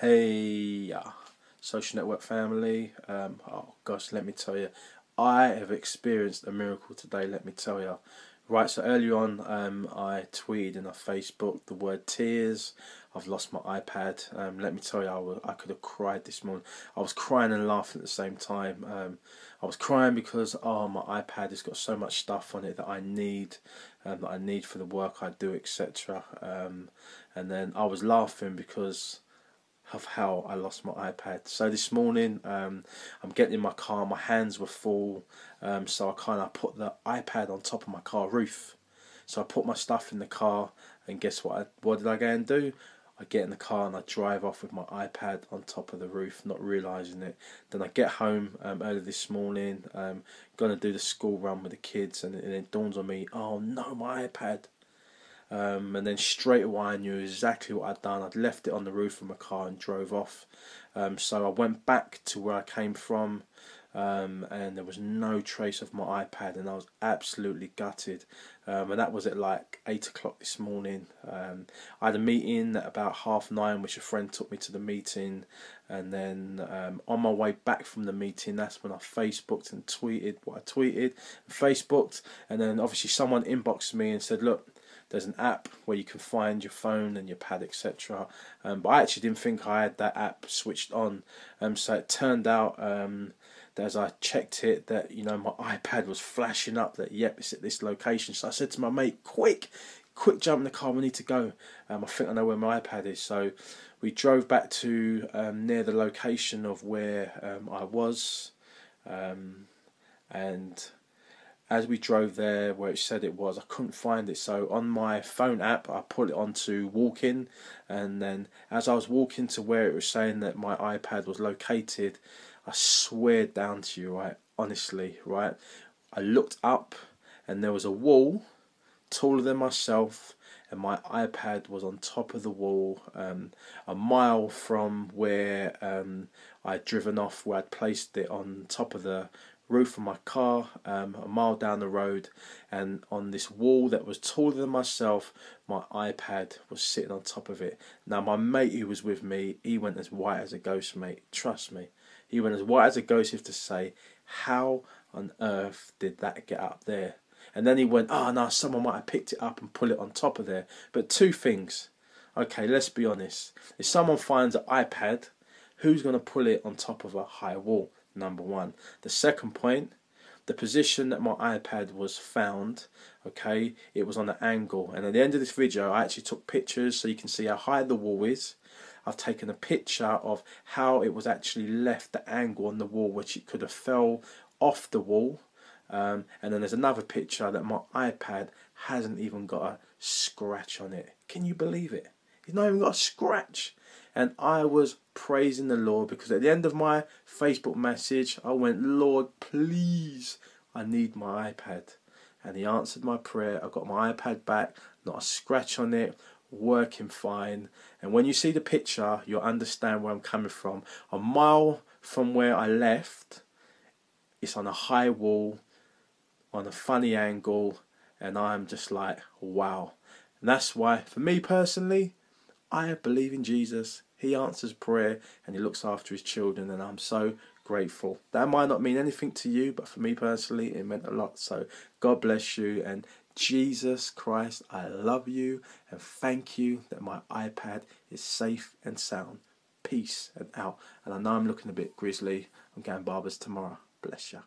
Hey, social network family. Oh gosh, let me tell you, I have experienced a miracle today. Let me tell you. Right, so earlier on, I tweeted and I Facebook the word tears. I've lost my iPad. Let me tell you, I could have cried this morning. I was crying and laughing at the same time. I was crying because my iPad has got so much stuff on it that I need for the work I do, etc. And then I was laughing because of how I lost my iPad. So this morning, I'm getting in my car. My hands were full, so I kind of put the iPad on top of my car roof. So I put my stuff in the car, and guess what? What did I go and do? I get in the car and I drive off with my iPad on top of the roof, not realising it. Then I get home early this morning, gonna do the school run with the kids, and it dawns on me, oh no, my iPad. And then straight away I knew exactly what I'd done. I'd left it on the roof of my car and drove off. So I went back to where I came from, and there was no trace of my iPad, and I was absolutely gutted. And that was at like 8 o'clock this morning. I had a meeting at about 9:30, which a friend took me to the meeting, and then on my way back from the meeting, that's when I Facebooked and tweeted what I tweeted, and Facebooked, and then obviously someone inboxed me and said, look, there's an app where you can find your phone and your pad, etc. But I actually didn't think I had that app switched on. So it turned out that as I checked it, that my iPad was flashing up that yep, it's at this location. So I said to my mate, quick jump in the car, we need to go. I think I know where my iPad is. So we drove back to near the location of where I was, and as we drove there where it said it was, I couldn't find it. So on my phone app, I put it onto walking, and then as I was walking to where it was saying that my iPad was located, I swear down to you, right, honestly, right, I looked up and there was a wall taller than myself, and my iPad was on top of the wall, a mile from where I'd driven off, where I'd placed it on top of the roof of my car, a mile down the road, and on this wall that was taller than myself, my iPad was sitting on top of it. Now my mate who was with me, he went as white as a ghost, mate, trust me. He went as white as a ghost, if to say, how on earth did that get up there? And then he went, oh no, someone might have picked it up and put it on top of there. But two things. Okay, let's be honest. If someone finds an iPad, who's going to pull it on top of a high wall? Number one. The second point, the position that my iPad was found, okay, it was on an angle. And at the end of this video, I actually took pictures so you can see how high the wall is. I've taken a picture of how it was actually left, the angle on the wall, which it could have fell off the wall. And then there's another picture that my iPad hasn't even got a scratch on it. Can you believe it? It's not even got a scratch. And I was praising the Lord, because at the end of my Facebook message, I went, Lord, please, I need my iPad. And he answered my prayer. I got my iPad back, not a scratch on it, working fine. And when you see the picture, you'll understand where I'm coming from. A mile from where I left, it's on a high wall, on a funny angle, and I'm just like, wow. And that's why, for me personally, I believe in Jesus. He answers prayer and he looks after his children, and I'm so grateful. That might not mean anything to you, but for me personally, it meant a lot. So God bless you, and Jesus Christ, I love you, and thank you that my iPad is safe and sound. Peace and out. And I know I'm looking a bit grizzly. I'm going barbers tomorrow. Bless you.